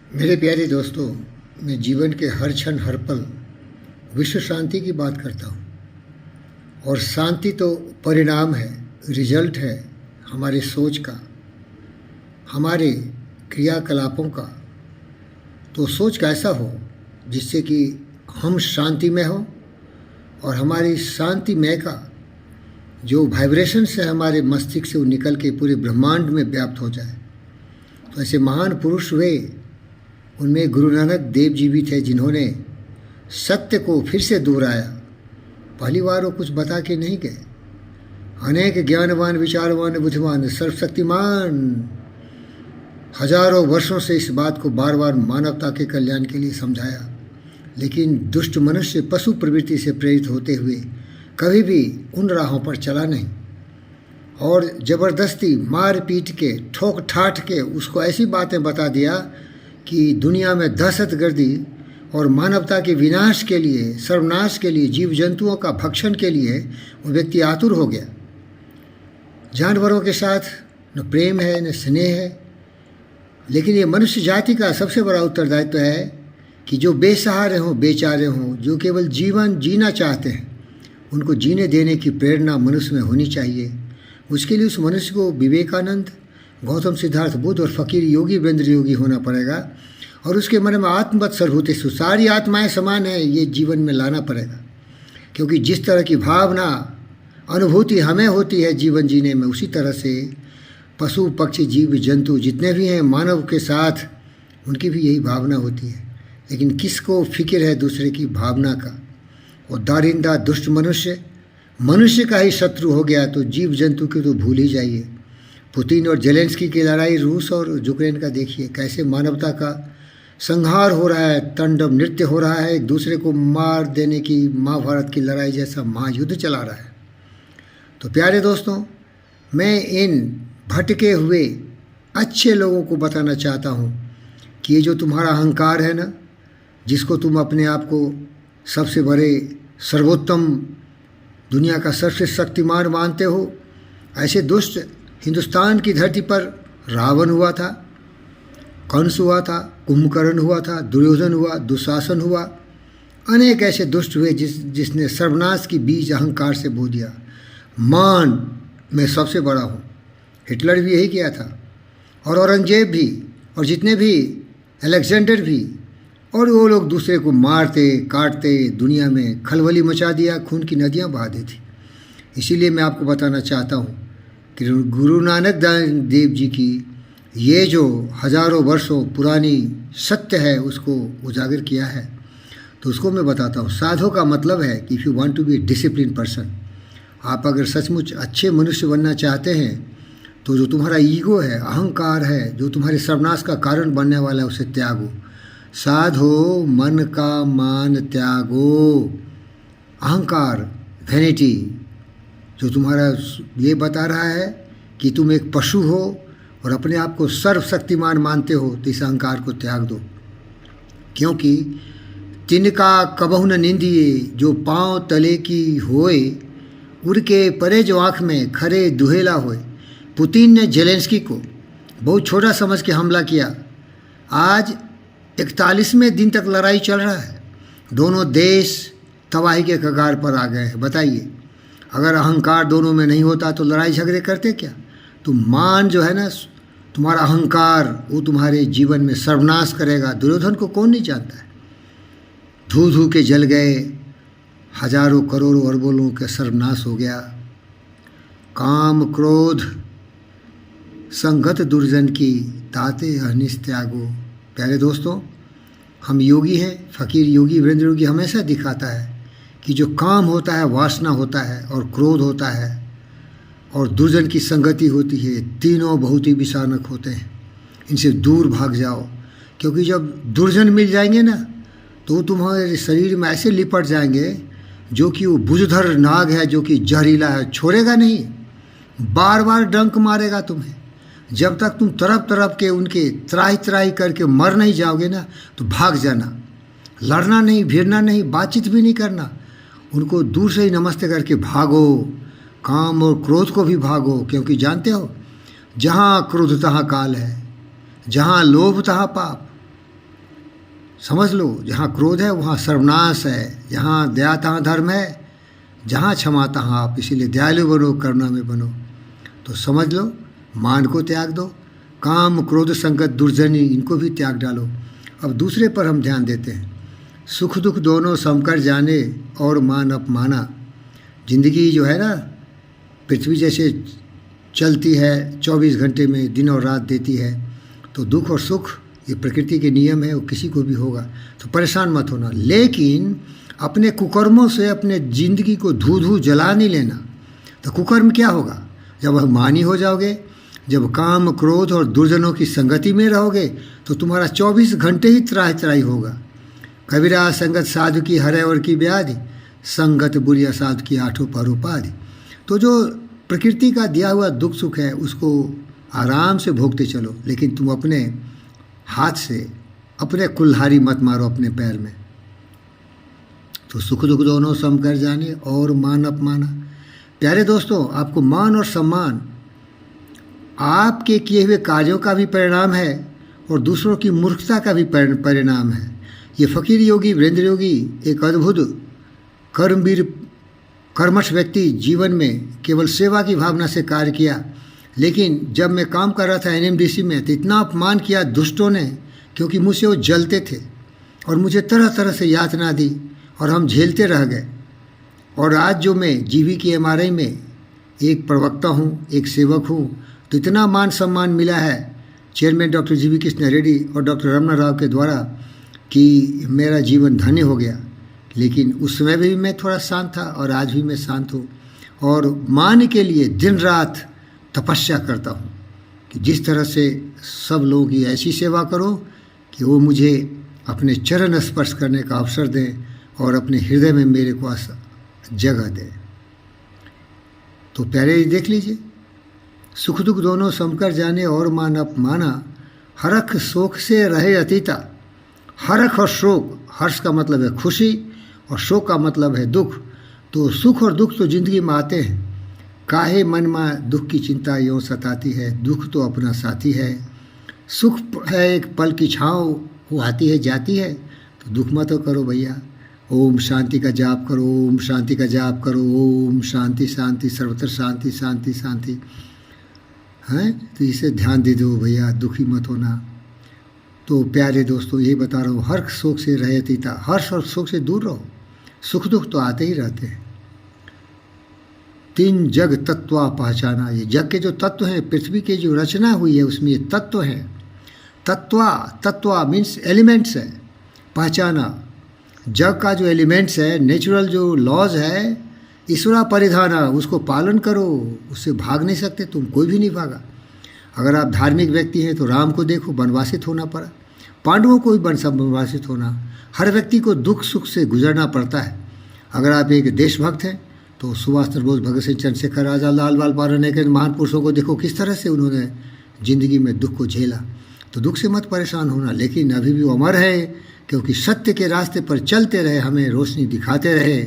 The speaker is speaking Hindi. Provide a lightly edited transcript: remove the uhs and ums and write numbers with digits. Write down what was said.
मेरे प्यारे दोस्तों, मैं जीवन के हर क्षण हर पल विश्व शांति की बात करता हूँ। और शांति तो परिणाम है, रिजल्ट है हमारी सोच का, हमारे क्रियाकलापों का। तो सोच कैसा हो जिससे कि हम शांति में हो और हमारी शांति में का जो वाइब्रेशन से हमारे मस्तिष्क से वो निकल के पूरे ब्रह्मांड में व्याप्त हो जाए। तो ऐसे महान पुरुष हुए, उनमें गुरु नानक देव जी भी थे जिन्होंने सत्य को फिर से दोहराया। पहली बार वो कुछ बता के नहीं गए। अनेक ज्ञानवान, विचारवान, बुद्धिमान, सर्वशक्तिमान हजारों वर्षों से इस बात को बार बार मानवता के कल्याण के लिए समझाया, लेकिन दुष्ट मनुष्य पशु प्रवृत्ति से प्रेरित होते हुए कभी भी उन राहों पर चला नहीं और ज़बरदस्ती मार पीट के ठोक ठाठ के उसको ऐसी बातें बता दिया कि दुनिया में दहशतगर्दी और मानवता के विनाश के लिए, सर्वनाश के लिए, जीव जंतुओं का भक्षण के लिए वो व्यक्ति आतुर हो गया। जानवरों के साथ न प्रेम है न स्नेह है। लेकिन ये मनुष्य जाति का सबसे बड़ा उत्तरदायित्व है कि जो बेसहारे हों, बेचारे हों, जो केवल जीवन जीना चाहते हैं, उनको जीने देने की प्रेरणा मनुष्य में होनी चाहिए। उसके लिए उस मनुष्य को विवेकानंद, गौतम, सिद्धार्थ, बुद्ध और फकीर योगी, वीरेंद्र योगी होना पड़ेगा और उसके मन में आत्मवत सर्वभूतेषु, सारी आत्माएं समान है, ये जीवन में लाना पड़ेगा। क्योंकि जिस तरह की भावना अनुभूति हमें होती है जीवन जीने में, उसी तरह से पशु पक्षी जीव जंतु जितने भी हैं मानव के साथ उनकी भी यही भावना होती है। लेकिन किसको फिक्र है दूसरे की भावना का। और दारिंदा दुष्ट मनुष्य का ही शत्रु हो गया तो जीव जंतु की तो भूल ही जाइए। पुतिन और जेलेंस्की की लड़ाई, रूस और यूक्रेन का देखिए कैसे मानवता का संहार हो रहा है, तांडव नृत्य हो रहा है, एक दूसरे को मार देने की महाभारत की लड़ाई जैसा महायुद्ध चला रहा है। तो प्यारे दोस्तों, मैं इन भटके हुए अच्छे लोगों को बताना चाहता हूँ कि ये जो तुम्हारा अहंकार है ना, जिसको तुम अपने आप को सबसे बड़े सर्वोत्तम, दुनिया का सबसे शक्तिमान मानते हो, ऐसे दुष्ट हिंदुस्तान की धरती पर रावण हुआ था, कंस हुआ था, कुंभकर्ण हुआ था, दुर्योधन हुआ, दुशासन हुआ, अनेक ऐसे दुष्ट हुए जिसने सर्वनाश की बीज अहंकार से बो दिया। मान मैं सबसे बड़ा हूँ, हिटलर भी यही किया था, और औरंगजेब भी, और जितने भी अलेक्जेंडर भी, और वो लोग दूसरे को मारते काटते दुनिया में खलबली मचा दिया, खून की नदियाँ बहा दी थी। इसीलिए मैं आपको बताना चाहता हूँ कि गुरु नानक देव जी की ये जो हजारों वर्षों पुरानी सत्य है उसको उजागर किया है। तो उसको मैं बताता हूँ। साधु का मतलब है कि if you want to be a discipline person, आप अगर सचमुच अच्छे मनुष्य बनना चाहते हैं तो जो तुम्हारा ईगो है, अहंकार है, जो तुम्हारे सर्वनाश का कारण बनने वाला है, उसे त्यागो। साधो मन का मान त्यागो। अहंकार, वैनिटी, जो तुम्हारा ये बता रहा है कि तुम एक पशु हो और अपने आप को सर्वशक्तिमान मानते हो, तो इस अहंकार को त्याग दो। क्योंकि तिनका कबहु न निंदिए, जो पाँव तले की होए, उड़के परे जो आँख में खरे दुहेला होए। पुतिन ने जेलेंस्की को बहुत छोटा समझ के हमला किया। आज 41वें दिन तक लड़ाई चल रहा है, दोनों देश तबाही के कगार पर आ गए हैं। बताइए, अगर अहंकार दोनों में नहीं होता तो लड़ाई झगड़े करते क्या? तो मान जो है ना, तुम्हारा अहंकार, वो तुम्हारे जीवन में सर्वनाश करेगा। दुर्योधन को कौन नहीं जानता है? धू धू के जल गए, हजारों करोड़ों अरबों लोगों का सर्वनाश हो गया। काम क्रोध संगत दुर्जन की, ताते अहनिश त्यागो। प्यारे दोस्तों, हम योगी हैं, फकीर योगी, वीरेंद्र योगी हमेशा दिखाता है कि जो काम होता है, वासना होता है, और क्रोध होता है, और दुर्जन की संगति होती है, तीनों बहुत ही विषानक होते हैं। इनसे दूर भाग जाओ। क्योंकि जब दुर्जन मिल जाएंगे ना, तो वो तुम्हारे शरीर में ऐसे लिपट जाएंगे जो कि वो बुझधर नाग है, जो कि जहरीला है, छोड़ेगा नहीं, बार बार डंक मारेगा तुम्हें। जब तक तुम तरफ तरफ के उनके त्राही त्राही करके मर नहीं जाओगे ना, तो भाग जाना। लड़ना नहीं, भिड़ना नहीं, बातचीत भी नहीं करना, उनको दूर से ही नमस्ते करके भागो। काम और क्रोध को भी भागो, क्योंकि जानते हो, जहाँ क्रोध तहाँ काल है, जहाँ लोभ तहाँ पाप। समझ लो, जहाँ क्रोध है वहाँ सर्वनाश है, जहाँ दया तहाँ धर्म है, जहाँ क्षमा तहाँ आप। इसीलिए दयालु बनो, करुणा में बनो। तो समझ लो, मान को त्याग दो, काम क्रोध संगत दुर्जनी इनको भी त्याग डालो। अब दूसरे पर हम ध्यान देते हैं। सुख दुख दोनों समकर जाने और मान अपमाना। जिंदगी जो है ना, पृथ्वी जैसे चलती है 24 घंटे में, दिन और रात देती है, तो दुख और सुख ये प्रकृति के नियम है, वो किसी को भी होगा। तो परेशान मत होना, लेकिन अपने कुकर्मों से अपने ज़िंदगी को धू धू जला नहीं लेना। तो कुकर्म क्या होगा? जब मानी हो जाओगे, जब काम क्रोध और दुर्जनों की संगति में रहोगे, तो तुम्हारा 24 घंटे ही त्राहि त्राहि होगा। कबीरा संगत साधु की हरै और की व्याधि, संगत बुरी असाधु की आठों पर उपाधि। तो जो प्रकृति का दिया हुआ दुख सुख है उसको आराम से भोगते चलो, लेकिन तुम अपने हाथ से अपने कुल्हाड़ी मत मारो अपने पैर में। तो सुख दुख दोनों सम कर जाने और मान अपमाना। प्यारे दोस्तों, आपको मान और सम्मान आपके किए हुए कार्यों का भी परिणाम है और दूसरों की मूर्खता का भी परिणाम है। ये फकीर योगी वीरेंद्र योगी एक अद्भुत कर्मवीर कर्मठ व्यक्ति जीवन में केवल सेवा की भावना से कार्य किया, लेकिन जब मैं काम कर रहा था एनएमडीसी में तो इतना अपमान किया दुष्टों ने, क्योंकि मुझसे वो जलते थे और मुझे तरह तरह से यातना दी और हम झेलते रह गए। और आज जो मैं GVK में एक प्रवक्ता हूँ, एक सेवक हूँ, तो इतना मान सम्मान मिला है chairman doctor GV Krishna Reddy और डॉक्टर रमना राव के द्वारा कि मेरा जीवन धन्य हो गया। लेकिन उस समय भी मैं थोड़ा शांत था और आज भी मैं शांत हूँ और मान के लिए दिन रात तपस्या करता हूँ कि जिस तरह से सब लोगों की ऐसी सेवा करो कि वो मुझे अपने चरण स्पर्श करने का अवसर दें और अपने हृदय में मेरे को जगह दें। तो प्यारे देख लीजिए, सुख दुख दोनों समकर जाने और मान अपमाना, हरख शोक से रहे अतीता। हरख और शोक, हर्ष का मतलब है खुशी और शोक का मतलब है दुख। तो सुख और दुख तो जिंदगी में आते हैं, काहे मन में दुख की चिंता यूँ सताती है, दुख तो अपना साथी है। सुख है एक पल की छाँव, वो आती है जाती है, तो दुख मत करो भैया। ओम शांति का जाप करो, ओम शांति का जाप करो, ओम शांति शांति सर्वत्र शांति शांति शांति। हैं तो इसे ध्यान दे दो भैया, दुखी मत होना। तो प्यारे दोस्तों, ये बता रहा हूँ, हर्ष शोक से रहे अतीता। हर्ष और शोक से दूर रहो, सुख दुख तो आते ही रहते हैं। तीन जग तत्वा पहचाना। ये जग के जो तत्व हैं, पृथ्वी की जो रचना हुई है उसमें ये तत्व हैं। तत्वा मीन्स एलिमेंट्स है। पहचाना, जग का जो एलिमेंट्स है, नेचुरल जो लॉज है, ईश्वरा परिधाना, उसको पालन करो, उससे भाग नहीं सकते तुम, कोई भी नहीं भागा। अगर आप धार्मिक व्यक्ति हैं तो राम को देखो, वनवासित होना पड़ा, पांडवों को भी वनवासित होना। हर व्यक्ति को दुख सुख से गुजरना पड़ता है। अगर आप एक देशभक्त हैं तो सुभाष चंद्र बोस, भगत सिंह, चंद्रशेखर आजाद, लाल बाल के महान पुरुषों को देखो किस तरह से उन्होंने जिंदगी में दुख को झेला। तो दुख से मत परेशान होना, लेकिन अभी भी वो अमर है, क्योंकि सत्य के रास्ते पर चलते रहे, हमें रोशनी दिखाते रहे।